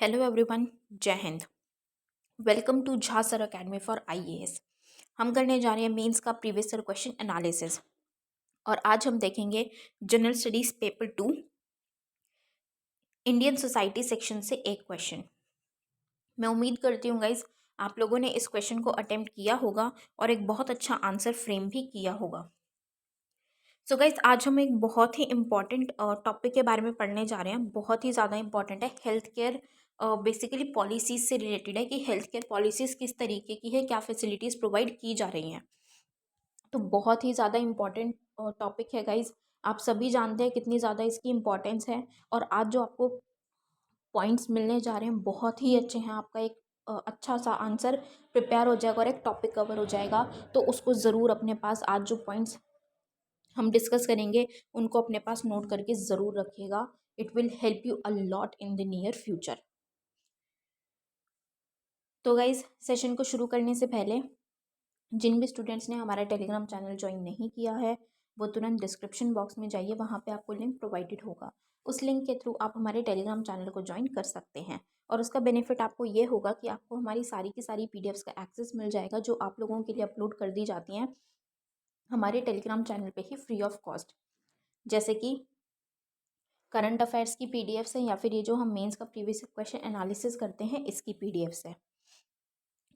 Hello everyone, जय Hind. Welcome to Jha sir academy for IAS. हम करने जा रहे हैं मेंस का प्रीवियस ईयर क्वेश्चन एनालिसिस और आज हम देखेंगे general studies paper 2 Indian society section से एक क्वेश्चन। मैं उम्मीद करती हूँ गाइज आप लोगों ने इस क्वेश्चन को अटेम्प्ट किया होगा और एक बहुत अच्छा आंसर फ्रेम भी किया होगा। सो गाइज आज हम एक बहुत ही इंपॉर्टेंट टॉपिक के बारे में पढ़ने जा रहे हैं। बहुत ही ज़्यादा इंपॉर्टेंट है। हेल्थ केयर बेसिकली पॉलिसीज़ से रिलेटेड है कि हेल्थ केयर पॉलिसीज़ किस तरीके की है, क्या फैसिलिटीज़ प्रोवाइड की जा रही हैं। तो बहुत ही ज़्यादा इंपॉर्टेंट टॉपिक है गाइज। आप सभी जानते हैं कितनी ज़्यादा इसकी इम्पोर्टेंस है और आज जो आपको पॉइंट्स मिलने जा रहे हैं बहुत ही अच्छे हैं। आपका एक अच्छा सा आंसर प्रिपेयर हो जाएगा और एक टॉपिक कवर हो जाएगा। तो उसको ज़रूर अपने पास आज जो पॉइंट्स हम डिस्कस करेंगे उनको अपने पास नोट करके ज़रूर रखिएगा। It will help you a lot in the near future. तो गाइज सेशन को शुरू करने से पहले जिन भी स्टूडेंट्स ने हमारा टेलीग्राम चैनल ज्वाइन नहीं किया है वो तुरंत डिस्क्रिप्शन बॉक्स में जाइए, वहाँ पे आपको लिंक प्रोवाइडेड होगा। उस लिंक के थ्रू आप हमारे टेलीग्राम चैनल को ज्वाइन कर सकते हैं और उसका बेनिफिट आपको ये होगा कि आपको हमारी सारी की सारी पीडीएफ्स का एक्सेस मिल जाएगा जो आप लोगों के लिए अपलोड कर दी जाती हैं हमारे टेलीग्राम चैनल पे ही फ्री ऑफ कॉस्ट। जैसे कि करंट अफेयर्स की पीडीएफ्स है या फिर ये जो हम मेंस का प्रीवियस क्वेश्चन एनालिसिस करते हैं इसकी पीडीएफ्स है।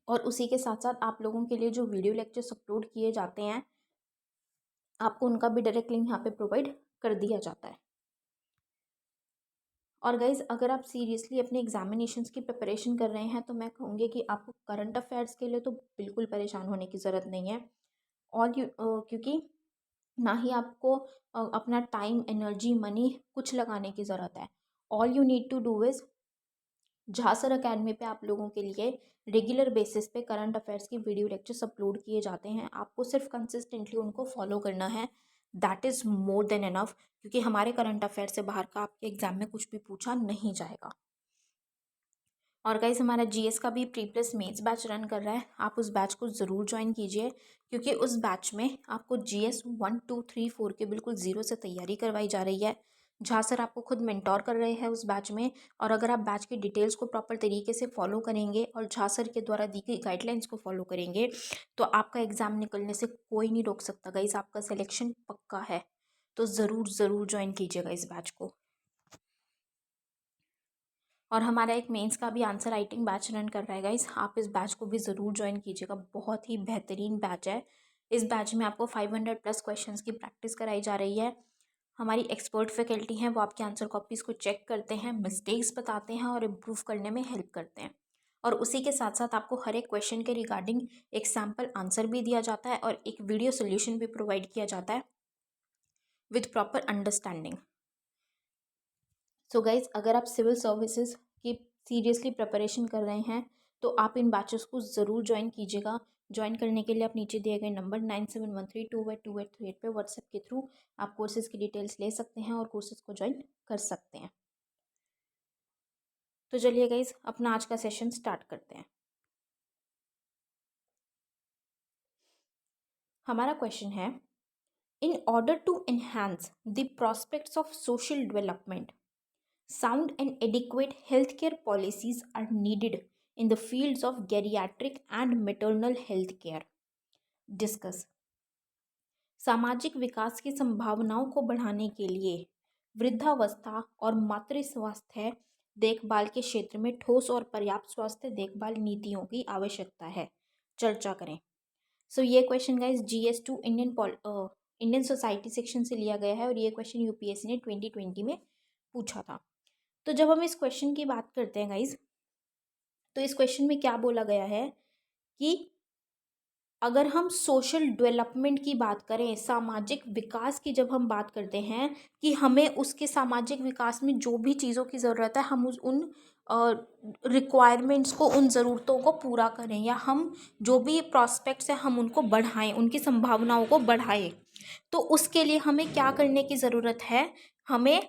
और उसी के साथ साथ आप लोगों के लिए जो वीडियो लेक्चर्स अपलोड किए जाते हैं आपको उनका भी डायरेक्ट लिंक यहाँ पे प्रोवाइड कर दिया जाता है। और गाइज अगर आप सीरियसली अपने एग्जामिनेशंस की प्रिपरेशन कर रहे हैं तो मैं कहूँगी कि आपको करंट अफेयर्स के लिए तो बिल्कुल परेशान होने की ज़रूरत नहीं है। और क्योंकि ना ही आपको अपना टाइम एनर्जी मनी कुछ लगाने की ज़रूरत है। All you need to do is Jha sir academy पे आप लोगों के लिए रेगुलर बेसिस पे करंट अफेयर्स की वीडियो लेक्चर्स अपलोड किए जाते हैं। आपको सिर्फ कंसिस्टेंटली उनको फॉलो करना है। That is more than enough, क्योंकि हमारे करंट अफेयर से बाहर का आपके एग्जाम में कुछ भी पूछा नहीं जाएगा। और गाइस हमारा जीएस का भी pre plus mains batch run कर रहा है, आप उस बैच को ज़रूर ज्वाइन कीजिए क्योंकि उस बैच में आपको जीएस 1 2 3 4 के बिल्कुल ज़ीरो से तैयारी करवाई जा रही है। झा सर आपको खुद मेंटोर कर रहे हैं उस बैच में। और अगर आप बैच की डिटेल्स को प्रॉपर तरीके से फॉलो करेंगे और झा सर के द्वारा दी गई गाइडलाइंस को फॉलो करेंगे तो आपका एग्ज़ाम निकलने से कोई नहीं रोक सकता गाइस। आपका सिलेक्शन पक्का है। तो ज़रूर ज़रूर ज्वाइन कीजिएगा इस बैच को। और हमारा एक मेंस का भी आंसर राइटिंग बैच रन कर रहा है गाइस, आप इस बैच को भी ज़रूर ज्वाइन कीजिएगा। बहुत ही बेहतरीन बैच है। इस बैच में आपको 500 प्लस क्वेश्चंस की प्रैक्टिस कराई जा रही है। हमारी एक्सपर्ट फैकल्टी हैं, वो आपकी आंसर कॉपीज़ को चेक करते हैं, मिस्टेक्स बताते हैं और इम्प्रूव करने में हेल्प करते हैं। और उसी के साथ साथ आपको हर एक क्वेश्चन के रिगार्डिंग एक सैम्पल आंसर भी दिया जाता है और एक वीडियो सोल्यूशन भी प्रोवाइड किया जाता है with proper understanding. So guys अगर आप सिविल सर्विसेज की सीरियसली प्रिपरेशन कर रहे हैं तो आप इन बैचेस को ज़रूर ज्वाइन कीजिएगा। ज्वाइन करने के लिए आप नीचे दिए गए नंबर 9713282838 पे व्हाट्सएप के थ्रू आप कोर्सेज़ की डिटेल्स ले सकते हैं और कोर्सेज़ को ज्वाइन कर सकते हैं। तो चलिए गाइज अपना आज का सेशन स्टार्ट करते हैं। हमारा क्वेश्चन है, in order to enhance the prospects of social development, sound and adequate healthcare policies are needed in the fields of geriatric and maternal health care. Discuss. सामाजिक विकास की संभावनाओं को बढ़ाने के लिए वृद्धावस्था और मातृ स्वास्थ्य देखभाल के क्षेत्र में ठोस और पर्याप्त स्वास्थ्य देखभाल नीतियों की आवश्यकता है। चर्चा करें। सो ये question guys GS2 Indian society section से लिया गया है और ये क्वेश्चन यूपीएससी ने 2020 में पूछा था। तो जब हम इस क्वेश्चन की बात करते हैं गाइज तो इस क्वेश्चन में क्या बोला गया है कि अगर हम सोशल डेवलपमेंट की बात करें, सामाजिक विकास की जब हम बात करते हैं कि हमें उसके सामाजिक विकास में जो भी चीज़ों की ज़रूरत है हम उन रिक्वायरमेंट्स को, उन ज़रूरतों को पूरा करें या हम जो भी प्रॉस्पेक्ट्स हैं हम उनको बढ़ाएं, उनकी संभावनाओं को बढ़ाएं। तो उसके लिए हमें क्या करने की ज़रूरत है? हमें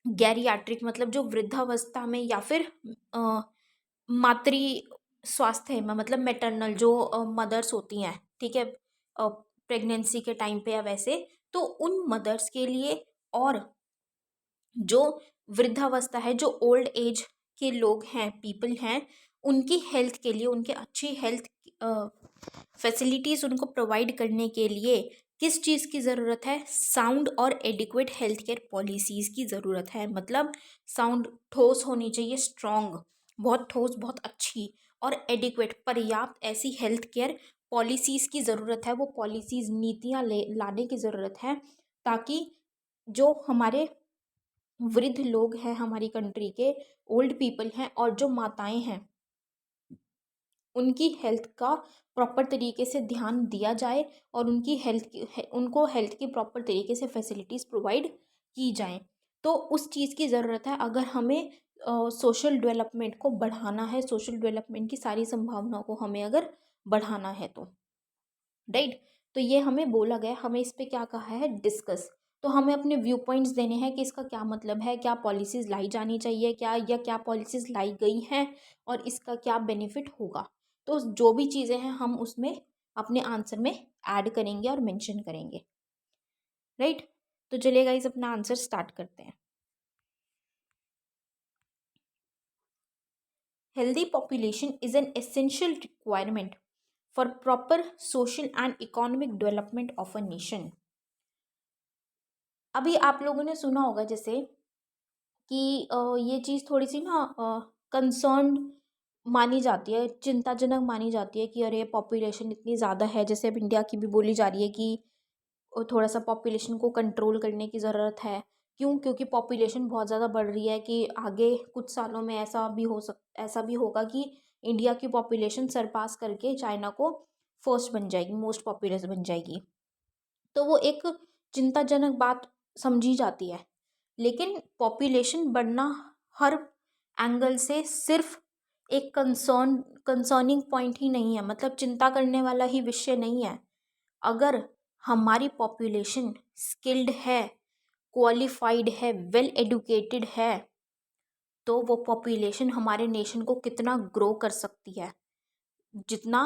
गैरियाट्रिक मतलब जो वृद्धावस्था में या फिर मातृ स्वास्थ्य में मतलब मैटरनल जो मदर्स होती हैं, ठीक है, प्रेगनेंसी के टाइम पे या वैसे, तो उन मदर्स के लिए और जो वृद्धावस्था है, जो ओल्ड एज के लोग हैं, पीपल हैं, उनकी हेल्थ के लिए, उनके अच्छी हेल्थ फैसिलिटीज़ उनको प्रोवाइड करने के लिए किस चीज़ की ज़रूरत है? साउंड और एडिक्वेट हेल्थ केयर पॉलिसीज़ की ज़रूरत है। मतलब साउंड ठोस होनी चाहिए, स्ट्रॉन्ग, बहुत ठोस, बहुत अच्छी, और एडिक्वेट पर्याप्त ऐसी हेल्थ केयर पॉलिसीज़ की ज़रूरत है। वो पॉलिसीज़, नीतियाँ लाने की ज़रूरत है, ताकि जो हमारे वृद्ध लोग हैं, हमारी कंट्री के ओल्ड पीपल हैं, और जो माताएं हैं, उनकी हेल्थ का प्रॉपर तरीके से ध्यान दिया जाए, और उनकी उनको हेल्थ की प्रॉपर तरीके से फैसिलिटीज़ प्रोवाइड की जाएं। तो उस चीज़ की ज़रूरत है, अगर हमें सोशल डेवलपमेंट को बढ़ाना है, सोशल डेवलपमेंट की सारी संभावनाओं को हमें अगर बढ़ाना है तो, राइट। तो ये हमें बोला गया, हमें इस पे क्या कहा है, डिस्कस। तो हमें अपने व्यू पॉइंट्स देने हैं कि इसका क्या मतलब है, क्या पॉलिसीज़ लाई जानी चाहिए, क्या, या क्या पॉलिसीज़ लाई गई हैं, और इसका क्या बेनिफिट होगा। तो जो भी चीज़ें हैं हम उसमें अपने आंसर में ऐड करेंगे और मेंशन करेंगे, राइट। तो चलिए गाइस, अपना आंसर स्टार्ट करते हैं। Healthy population is an essential requirement for proper social and economic development of a nation. अभी आप लोगों ने सुना होगा जैसे कि ये चीज़ थोड़ी सी ना कंसर्न मानी जाती है, चिंताजनक मानी जाती है कि अरे पॉपुलेशन इतनी ज़्यादा है। जैसे अब इंडिया की भी बोली जा रही है कि थोड़ा सा पॉपुलेशन को कंट्रोल करने की ज़रूरत है। क्यों? क्योंकि पॉपुलेशन बहुत ज़्यादा बढ़ रही है, कि आगे कुछ सालों में ऐसा भी होगा कि इंडिया की पॉपुलेशन सरपास करके चाइना को फर्स्ट बन जाएगी, मोस्ट पॉपुलस बन जाएगी। तो वो एक चिंताजनक बात समझी जाती है। लेकिन पॉपुलेशन बढ़ना हर एंगल से सिर्फ एक कंसर्निंग पॉइंट ही नहीं है, मतलब चिंता करने वाला ही विषय नहीं है। अगर हमारी पॉपुलेशन स्किल्ड है, क्वालिफाइड है, वेल एडुकेटेड है, तो वो पॉपुलेशन हमारे नेशन को कितना ग्रो कर सकती है, जितना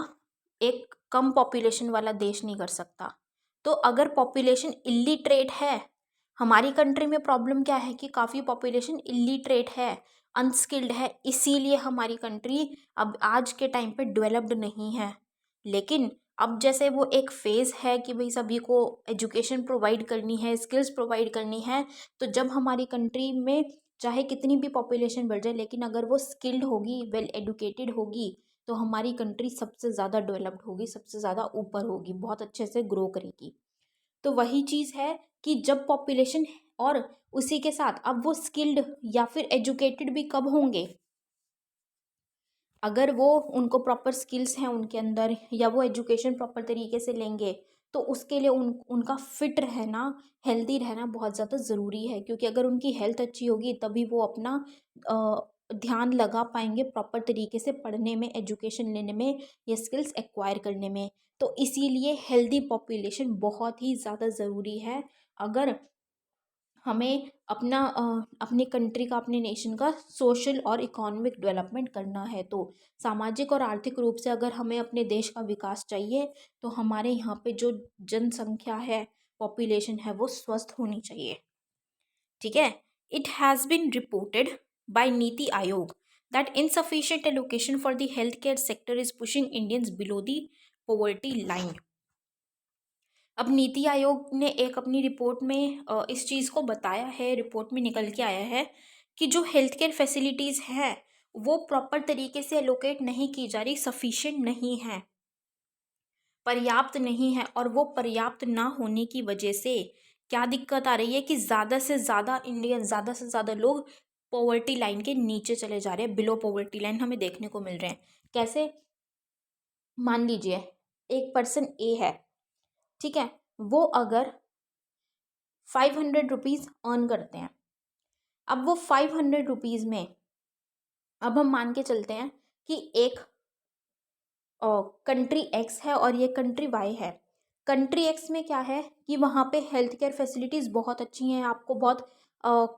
एक कम पॉपुलेशन वाला देश नहीं कर सकता। तो अगर पॉपुलेशन इल्लिटरेट है, हमारी कंट्री में प्रॉब्लम क्या है कि काफ़ी पॉपुलेशन इल्लिटरेट है, अनस्किल्ड है, इसीलिए हमारी कंट्री अब आज के टाइम पे डेवलप्ड नहीं है। लेकिन अब जैसे वो एक फेज़ है कि भाई सभी को एजुकेशन प्रोवाइड करनी है, स्किल्स प्रोवाइड करनी है, तो जब हमारी कंट्री में चाहे कितनी भी पॉपुलेशन बढ़ जाए, लेकिन अगर वो स्किल्ड होगी, वेल एडुकेटेड होगी, तो हमारी कंट्री सबसे ज़्यादा डेवलप्ड होगी, सबसे ज़्यादा ऊपर होगी, बहुत अच्छे से ग्रो करेगी। तो वही चीज़ है कि जब पॉपुलेशन, और उसी के साथ अब वो स्किल्ड या फिर एजुकेटेड भी कब होंगे, अगर वो, उनको प्रॉपर स्किल्स हैं उनके अंदर, या वो एजुकेशन प्रॉपर तरीके से लेंगे, तो उसके लिए उनका फिट रहना, हेल्दी रहना बहुत ज़्यादा ज़रूरी है। क्योंकि अगर उनकी हेल्थ अच्छी होगी तभी वो अपना ध्यान लगा पाएंगे प्रॉपर तरीके से पढ़ने में, एजुकेशन लेने में, या स्किल्स एक्वायर करने में। तो इसीलिए हेल्दी पॉपुलेशन बहुत ही ज़्यादा ज़रूरी है। अगर हमें अपने कंट्री का, अपने नेशन का सोशल और इकोनॉमिक डेवलपमेंट करना है, तो सामाजिक और आर्थिक रूप से अगर हमें अपने देश का विकास चाहिए, तो हमारे यहाँ पे जो जनसंख्या है, पॉपुलेशन है, वो स्वस्थ होनी चाहिए। ठीक है। It has been reported by Niti Aayog that insufficient allocation for the health care sector is pushing Indians below the poverty line. अब नीति आयोग ने एक अपनी रिपोर्ट में इस चीज़ को बताया है, रिपोर्ट में निकल के आया है कि जो हेल्थ केयर फैसिलिटीज़ हैं वो प्रॉपर तरीके से एलोकेट नहीं की जा रही, सफिशिएंट नहीं है, पर्याप्त नहीं है। और वो पर्याप्त ना होने की वजह से क्या दिक्कत आ रही है कि ज़्यादा से ज़्यादा इंडियन, ज़्यादा से ज़्यादा लोग पॉवर्टी लाइन के नीचे चले जा रहे हैं, बिलो पॉवर्टी लाइन हमें देखने को मिल रहे हैं। कैसे? मान लीजिए एक पर्सन ए है, ठीक है, वो अगर 500 रुपीज़ अर्न करते हैं। अब वो 500 रुपीज़ में, अब हम मान के चलते हैं कि एक कंट्री एक्स है और ये कंट्री वाई है। कंट्री एक्स में क्या है कि वहाँ पे हेल्थ केयर फैसिलिटीज़ बहुत अच्छी हैं, आपको बहुत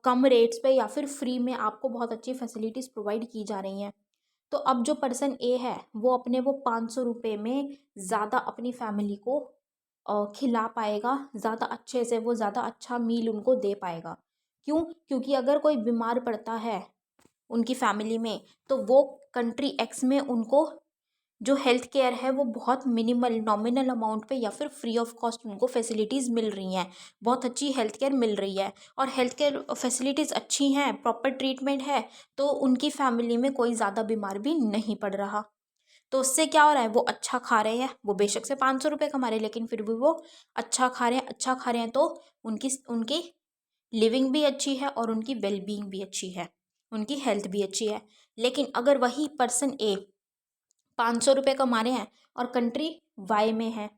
कम रेट्स पे या फिर फ्री में आपको बहुत अच्छी फैसिलिटीज़ प्रोवाइड की जा रही हैं। तो अब जो पर्सन ए है वो अपने वो 500 रुपये में ज़्यादा अपनी फैमिली को खिला पाएगा, ज़्यादा अच्छे से, वो ज़्यादा अच्छा मील उनको दे पाएगा। क्यों? क्योंकि अगर कोई बीमार पड़ता है, उनकी फैमिली में, तो वो कंट्री एक्स में उनको जो हेल्थ केयर है वो बहुत मिनिमल नॉमिनल अमाउंट पे या फिर फ्री ऑफ कॉस्ट उनको फैसिलिटीज़ मिल रही हैं, बहुत अच्छी हेल्थ केयर मिल रही है और हेल्थ केयर फैसिलिटीज़ अच्छी हैं, प्रॉपर ट्रीटमेंट है, तो उनकी फैमिली में कोई ज़्यादा बीमार भी नहीं पड़ रहा। तो उससे क्या हो रहा है, वो अच्छा खा रहे हैं, वो बेशक से 500 रुपये कमा रहे हैं लेकिन फिर भी वो अच्छा खा रहे हैं, अच्छा खा रहे हैं, तो उनकी उनकी लिविंग भी अच्छी है और उनकी वेलबींग भी अच्छी है, उनकी हेल्थ भी अच्छी है। लेकिन अगर वही पर्सन ए 500 रुपये कमा रहे हैं और कंट्री वाई में है,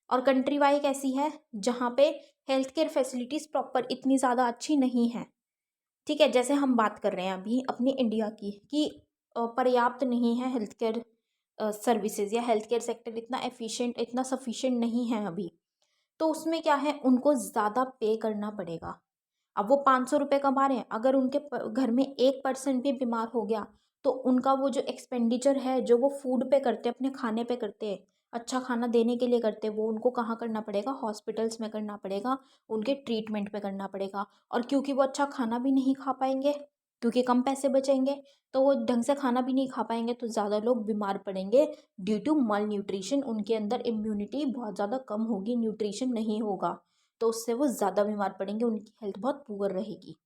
और कंट्री वाई कैसी है, जहाँ पे हेल्थ केयर फैसिलिटीज़ प्रॉपर इतनी ज़्यादा अच्छी नहीं है। ठीक है, जैसे हम बात कर रहे हैं अभी अपनी इंडिया की कि पर्याप्त नहीं है हेल्थ केयर सर्विसेज, या हेल्थ केयर सेक्टर इतना एफिशिएंट, इतना सफिशिएंट नहीं है अभी, तो उसमें क्या है, उनको ज़्यादा पे करना पड़ेगा। अब वो 500 रुपये कमा रहे हैं, अगर उनके घर में 1% भी बीमार हो गया, तो उनका वो जो एक्सपेंडिचर है जो वो फूड पे करते हैं, अपने खाने पे करते हैं, अच्छा खाना देने के लिए करते हैं, वो उनको कहाँ करना पड़ेगा, हॉस्पिटल्स में करना पड़ेगा, उनके ट्रीटमेंट पे करना पड़ेगा। और क्योंकि वो अच्छा खाना भी नहीं खा पाएंगे, क्योंकि कम पैसे बचेंगे, तो वो ढंग से खाना भी नहीं खा पाएंगे, तो ज़्यादा लोग बीमार पड़ेंगे ड्यू टू मल न्यूट्रिशन। उनके अंदर इम्यूनिटी बहुत ज़्यादा कम होगी, न्यूट्रिशन नहीं होगा, तो उससे वो ज़्यादा बीमार पड़ेंगे, उनकी हेल्थ बहुत पुअर रहेगी।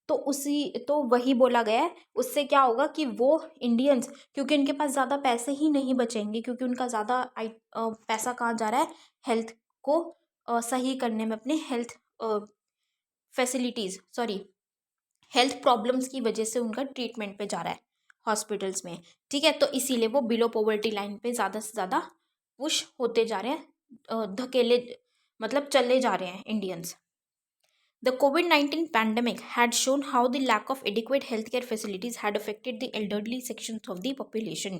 तो वही बोला गया है, उससे क्या होगा कि वो इंडियंस, क्योंकि उनके पास ज़्यादा पैसे ही नहीं बचेंगे, क्योंकि उनका ज़्यादा पैसा कहाँ जा रहा है, हेल्थ को सही करने में, अपने health facilities sorry health problems की वजह से उनका ट्रीटमेंट पे जा रहा है हॉस्पिटल्स में। ठीक है, तो इसीलिए वो बिलो पॉवर्टी लाइन पे ज़्यादा से ज़्यादा पुश होते जा रहे हैं, धकेले मतलब चले जा रहे हैं Indians. The COVID-19 pandemic had shown how the lack of adequate healthcare facilities had affected the elderly sections of the population.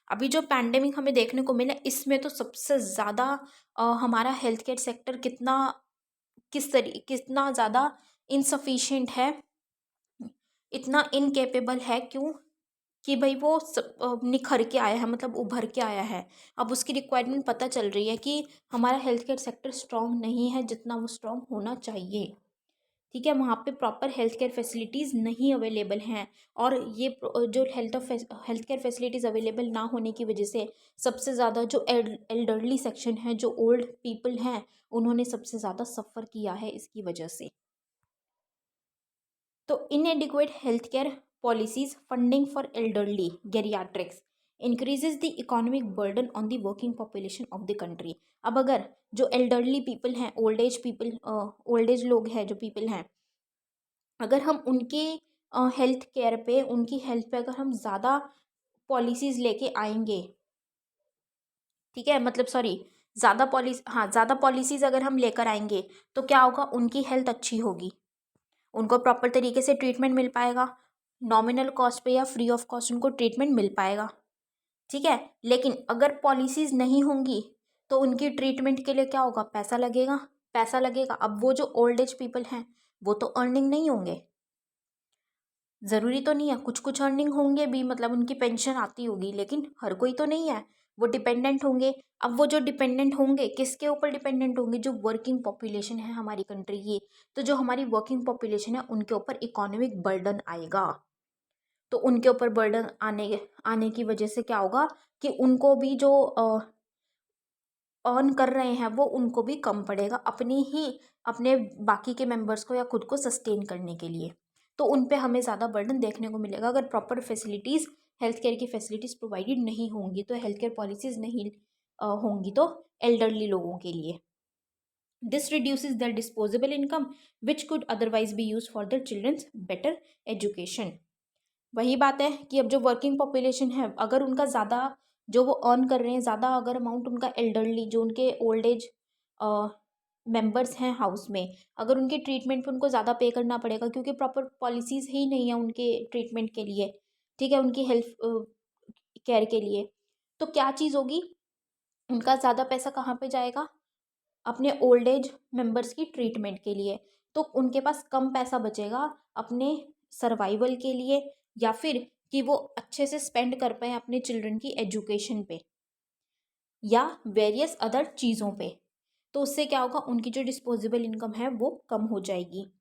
अभी जो पैंडेमिक हमें देखने को मिला, इसमें तो सबसे ज़्यादा हमारा हेल्थ केयर सेक्टर कितना ज़्यादा इनसफिशिएंट है, इतना इनकेपेबल है। क्यों? कि भाई वो निखर के आया है, मतलब उभर के आया है। अब उसकी रिक्वायरमेंट पता चल रही है कि हमारा हेल्थ केयर सेक्टर स्ट्रॉन्ग नहीं है जितना वो स्ट्रॉन्ग होना चाहिए। ठीक है, वहाँ पे प्रॉपर हेल्थ केयर फैसिलिटीज़ नहीं अवेलेबल हैं, और ये जो हेल्थ केयर फैसिलिटीज़ अवेलेबल ना होने की वजह से सबसे ज़्यादा जो एल्डरली सेक्शन है, जो ओल्ड पीपल हैं, उन्होंने सबसे ज़्यादा सफ़र किया है इसकी वजह से। तो inadequate health care policies, funding for elderly geriatrics increases the economic burden on the working population of the country. अब अगर जो एल्डरली पीपल हैं, ओल्ड एज लोग हैं, जो पीपल हैं, अगर हम उनके हेल्थ केयर पे, उनकी हेल्थ पे अगर हम ज़्यादा पॉलिसीज़ लेके आएंगे, ठीक है, मतलब सॉरी, ज़्यादा पॉलिसीज़ अगर हम लेकर आएंगे, तो क्या होगा, उनकी हेल्थ अच्छी होगी, उनको प्रॉपर तरीके से ट्रीटमेंट मिल पाएगा, नॉमिनल कॉस्ट पे या फ्री ऑफ कॉस्ट उनको ट्रीटमेंट मिल पाएगा। ठीक है, लेकिन अगर पॉलिसीज़ नहीं होंगी, तो उनकी ट्रीटमेंट के लिए क्या होगा, पैसा लगेगा, पैसा लगेगा। अब वो जो ओल्ड एज पीपल हैं, वो तो अर्निंग नहीं होंगे, ज़रूरी तो नहीं है, कुछ कुछ अर्निंग होंगे भी, मतलब उनकी पेंशन आती होगी, लेकिन हर कोई तो नहीं है, वो डिपेंडेंट होंगे। अब वो जो डिपेंडेंट होंगे, किसके ऊपर डिपेंडेंट होंगे, जो वर्किंग पॉपुलेशन है हमारी कंट्री की, तो जो हमारी वर्किंग पॉपुलेशन है उनके ऊपर इकोनॉमिक बर्डन आएगा। तो उनके ऊपर बर्डन आने आने की वजह से क्या होगा कि उनको भी जो अर्न कर रहे हैं, वो उनको भी कम पड़ेगा अपने बाकी के मेंबर्स को या खुद को सस्टेन करने के लिए। तो उन पे हमें ज़्यादा बर्डन देखने को मिलेगा अगर प्रॉपर फैसिलिटीज़, हेल्थ केयर की फैसिलिटीज़ प्रोवाइडेड नहीं होंगी, तो हेल्थ केयर पॉलिसीज़ नहीं होंगी, तो एल्डरली लोगों के लिए। This reduces their disposable income which could otherwise be use for their children's better education. वही बात है कि अब जो वर्किंग पॉपुलेशन है, अगर उनका ज़्यादा, जो वो अर्न कर रहे हैं ज़्यादा, अगर अमाउंट उनका एल्डरली, जो उनके ओल्ड एज मेंबर्स हैं हाउस में, अगर उनके ट्रीटमेंट पे उनको ज़्यादा पे करना पड़ेगा, क्योंकि प्रॉपर पॉलिसीज़ ही नहीं है उनके ट्रीटमेंट के लिए, ठीक है, उनकी हेल्थ केयर के लिए, तो क्या चीज़ होगी, उनका ज़्यादा पैसा कहाँ पे जाएगा, अपने ओल्ड एज मेंबर्स की ट्रीटमेंट के लिए। तो उनके पास कम पैसा बचेगा अपने सर्वाइवल के लिए, या फिर कि वो अच्छे से स्पेंड कर पाएँ अपने चिल्ड्रन की एजुकेशन पे या वेरियस अदर चीज़ों पे। तो उससे क्या होगा, उनकी जो डिस्पोजेबल इनकम है वो कम हो जाएगी।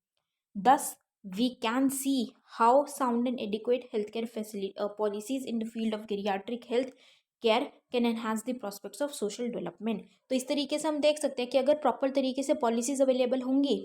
दस we can see how sound and adequate healthcare facility policies in the field of geriatric health care can enhance the prospects of social development। तो इस तरीके से हम देख सकते हैं कि अगर प्रॉपर तरीके से पॉलिसीज अवेलेबल होंगी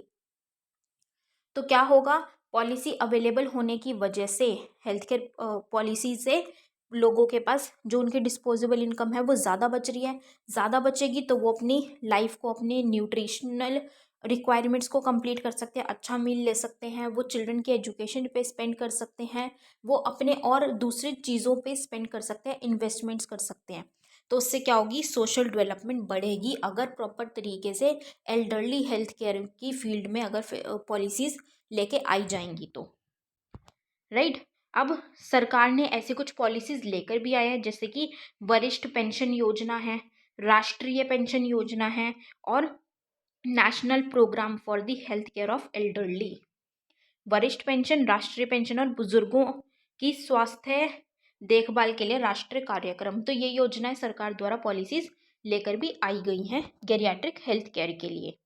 तो क्या होगा, पॉलिसी अवेलेबल होने की वजह से हेल्थ केयर पॉलिसी से लोगों के पास जो उनकी डिस्पोजेबल इनकम है वो ज़्यादा बच रही है, ज़्यादा बचेगी तो वो अपनी लाइफ को, अपने न्यूट्रिशनल रिक्वायरमेंट्स को कंप्लीट कर सकते हैं, अच्छा मील ले सकते हैं, वो चिल्ड्रन के एजुकेशन पे स्पेंड कर सकते हैं, वो अपने और दूसरी चीज़ों पे स्पेंड कर सकते हैं, इन्वेस्टमेंट्स कर सकते हैं। तो उससे क्या होगी, सोशल डेवलपमेंट बढ़ेगी अगर प्रॉपर तरीके से एल्डरली हेल्थ केयर की फील्ड में अगर पॉलिसीज़ लेके आई जाएंगी तो, राइट। अब सरकार ने ऐसे कुछ पॉलिसीज लेकर भी आया है, जैसे कि वरिष्ठ पेंशन योजना है, राष्ट्रीय पेंशन योजना है, और national programme for the health care of elderly. वरिष्ठ पेंशन, राष्ट्रीय पेंशन और बुजुर्गों की स्वास्थ्य देखभाल के लिए राष्ट्रीय कार्यक्रम, तो ये योजनाएं सरकार द्वारा पॉलिसीज लेकर भी आई गई हैं गेरियाट्रिक हेल्थ केयर के लिए।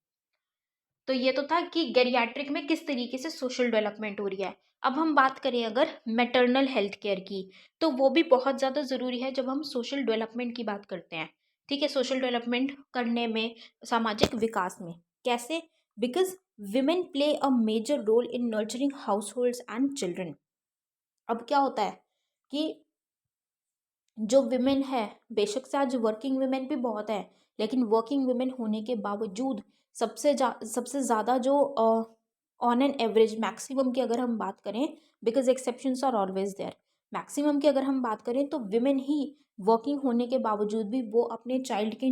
तो ये तो था कि गेरियाट्रिक में किस तरीके से सोशल डेवलपमेंट हो रही है। अब हम बात करें अगर मैटरनल हेल्थ केयर की, तो वो भी बहुत ज़्यादा ज़रूरी है जब हम सोशल डेवलपमेंट की बात करते हैं। ठीक है, सोशल डेवलपमेंट करने में, सामाजिक विकास में कैसे, because women play a major role in nurturing households and children. अब क्या होता है कि जो विमेन है, बेशक से आज वर्किंग विमेन भी बहुत है, लेकिन वर्किंग विमेन होने के बावजूद सबसे ज़्यादा जो ऑन एन एवरेज मैक्सिमम की अगर हम बात करें, because exceptions are always there, maximum की अगर हम बात करें तो विमेन ही वर्किंग होने के बावजूद भी वो अपने चाइल्ड के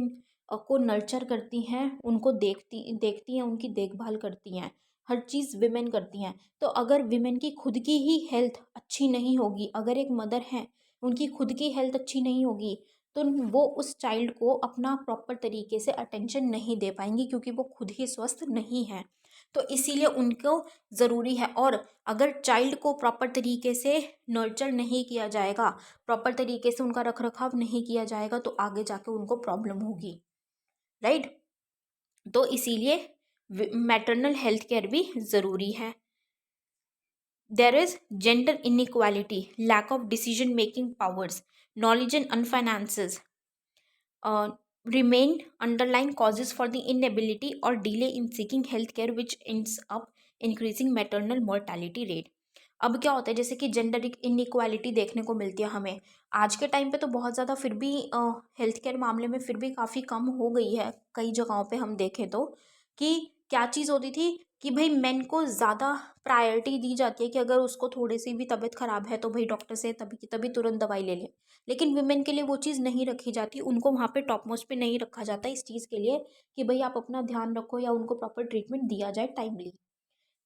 को नर्चर करती हैं, उनको देखती देखती हैं, उनकी देखभाल करती हैं, हर चीज़ विमेन करती हैं। तो अगर विमेन की खुद की ही हेल्थ अच्छी नहीं होगी, अगर एक मदर है उनकी खुद की हेल्थ अच्छी नहीं होगी, तो वो उस चाइल्ड को अपना प्रॉपर तरीके से अटेंशन नहीं दे पाएंगी, क्योंकि वो खुद ही स्वस्थ नहीं है। तो इसीलिए उनको ज़रूरी है, और अगर चाइल्ड को प्रॉपर तरीके से नर्चर नहीं किया जाएगा, प्रॉपर तरीके से उनका रख रखाव नहीं किया जाएगा, तो आगे जाके उनको प्रॉब्लम होगी, राइट। तो इसीलिए मैटरनल हेल्थ केयर भी ज़रूरी है। There is gender inequality, lack of decision making powers, knowledge and finances remain underlying causes for the inability or delay in seeking health care, which ends up increasing maternal mortality rate। अब क्या होता है, जैसे कि gender inequality देखने को मिलती है हमें आज के टाइम पे, तो बहुत ज़्यादा फिर भी हेल्थ केयर मामले में फिर भी काफ़ी कम हो गई है कई जगहों पे हम देखें तो, कि क्या चीज़ होती थी कि भाई मेन को ज़्यादा प्रायोरिटी दी जाती है कि अगर उसको थोड़ी सी भी तबीयत ख़राब है तो भाई डॉक्टर से तभी की तभी तुरंत दवाई ले ले, लेकिन वुमेन के लिए वो चीज़ नहीं रखी जाती, उनको वहाँ पे टॉप मोस्ट पे नहीं रखा जाता इस चीज़ के लिए कि भाई आप अपना ध्यान रखो या उनको प्रॉपर ट्रीटमेंट दिया जाए टाइमली।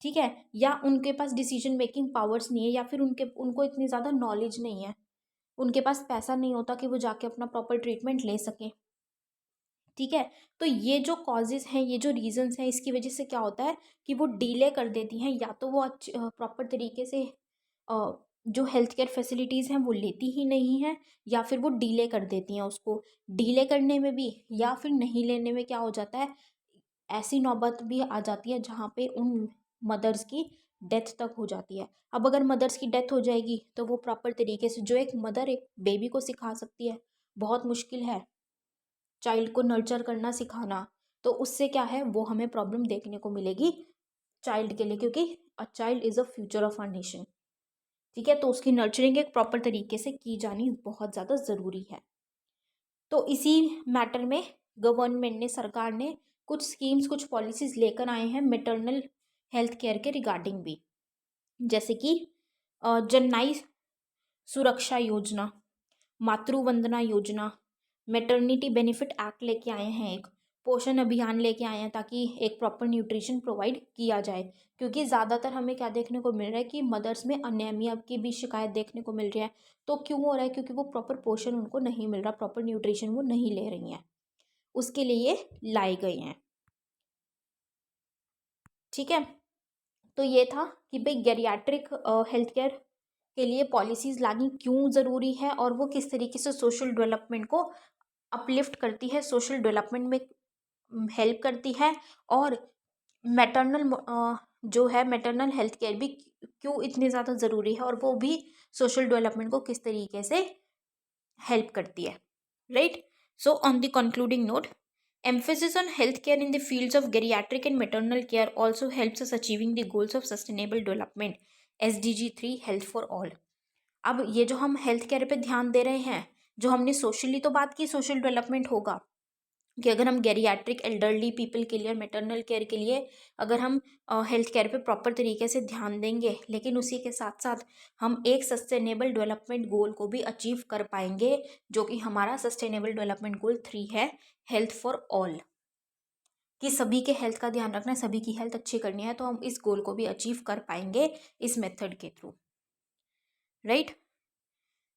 ठीक है, या उनके पास डिसीजन मेकिंग पावर्स नहीं है, या फिर उनको इतनी ज़्यादा नॉलेज नहीं है, उनके पास पैसा नहीं होता कि वो जाके अपना प्रॉपर ट्रीटमेंट ले सकें। ठीक है, तो ये जो कॉजेज़ हैं, ये जो रीज़न्स हैं, इसकी वजह से क्या होता है कि वो डिले कर देती हैं, या तो वो प्रॉपर तरीके से जो हेल्थ केयर फैसिलिटीज़ हैं वो लेती ही नहीं हैं, या फिर वो डिले कर देती हैं उसको। डिले करने में भी या फिर नहीं लेने में क्या हो जाता है, ऐसी नौबत भी आ जाती है जहाँ पे उन मदर्स की डेथ तक हो जाती है। अब अगर मदर्स की डेथ हो जाएगी तो वो प्रॉपर तरीके से जो एक मदर एक बेबी को सिखा सकती है, बहुत मुश्किल है चाइल्ड को नर्चर करना सिखाना, तो उससे क्या है वो हमें प्रॉब्लम देखने को मिलेगी चाइल्ड के लिए, क्योंकि a child is a future of our nation. ठीक है, तो उसकी नर्चरिंग एक प्रॉपर तरीके से की जानी बहुत ज़्यादा ज़रूरी है। तो इसी मैटर में गवर्नमेंट ने, सरकार ने कुछ स्कीम्स, कुछ पॉलिसीज़ लेकर आए हैं मैटरनल हेल्थ केयर के रिगार्डिंग भी, जैसे कि जननाई सुरक्षा योजना, मातृवंदना योजना, मैटरनिटी बेनिफिट एक्ट लेके आए हैं, एक पोषण अभियान लेके आए हैं, ताकि एक प्रॉपर न्यूट्रिशन प्रोवाइड किया जाए, क्योंकि ज़्यादातर हमें क्या देखने को मिल रहा है कि मदर्स में अनेमिया की भी शिकायत देखने को मिल रही है। तो क्यों हो रहा है, क्योंकि वो प्रॉपर पोषण उनको नहीं मिल रहा, प्रॉपर न्यूट्रिशन वो नहीं ले रही हैं, उसके लिए ये लाए गए हैं। ठीक है, तो ये था कि भाई गेरियाट्रिक हेल्थ केयर के लिए पॉलिसीज़ लानी क्यों ज़रूरी है, और वो किस तरीके से सोशल डेवलपमेंट को अपलिफ्ट करती है, सोशल डेवलपमेंट में हेल्प करती है, और मैटरनल जो है मैटरनल हेल्थ केयर भी क्यों इतनी ज़्यादा ज़रूरी है, और वो भी सोशल डेवलपमेंट को किस तरीके से हेल्प करती है, right. So on the concluding note, emphasis on healthcare in the fields of geriatric and maternal care also helps us achieving the goals of sustainable development, SDG 3 health for all। अब ये जो हम health care पे ध्यान दे रहे हैं, जो हमने सोशली तो बात की, सोशल डेवलपमेंट होगा कि अगर हम गेरियाट्रिक एल्डरली पीपल के लिए और मेटरनल केयर के लिए अगर हम हेल्थ केयर पे प्रॉपर तरीके से ध्यान देंगे, लेकिन उसी के साथ साथ हम एक सस्टेनेबल डेवलपमेंट गोल को भी अचीव कर पाएंगे, जो कि हमारा सस्टेनेबल डेवलपमेंट गोल 3 है, हेल्थ फॉर ऑल, कि सभी के हेल्थ का ध्यान रखना है, सभी की हेल्थ अच्छी करनी है, तो हम इस गोल को भी अचीव कर पाएंगे इस मेथड के through, right.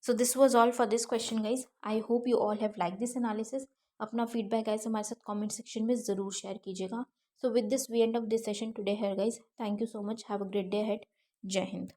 So this was all for this question guys. I hope you all have like this analysis. अपना फीडबैक गाइज हमारे साथ कमेंट सेक्शन में ज़रूर शेयर कीजिएगा। So with this we end of this session today here guys. Thank you so much, have a great day ahead. जय हिंद।